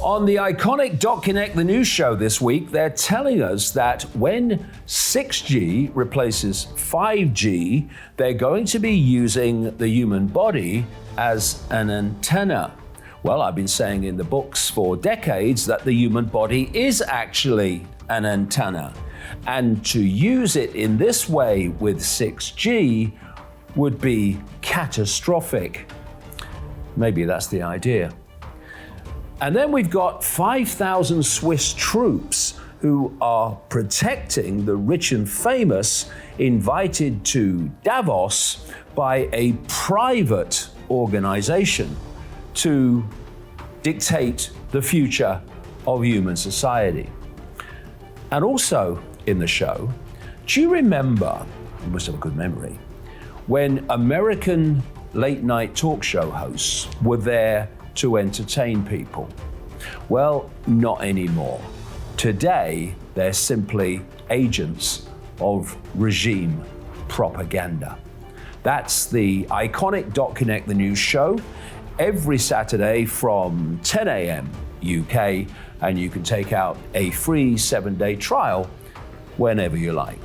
On the Ickonic Connect the news show this week, they're telling us that when 6G replaces 5G, they're going to be using the human body as an antenna. Well, I've been saying in the books for decades that the human body is actually an antenna. And to use it in this way with 6G would be catastrophic. Maybe that's the idea. And then we've got 5,000 Swiss troops who are protecting the rich and famous, invited to Davos by a private organization to dictate the future of human society. And also in the show, do you remember, you must have a good memory, when American late night talk show hosts were there to entertain people? Well, not anymore. Today, they're simply agents of regime propaganda. That's the Ickonic Connect the news show every Saturday from 10 a.m. UK, and you can take out a free 7-day trial whenever you like.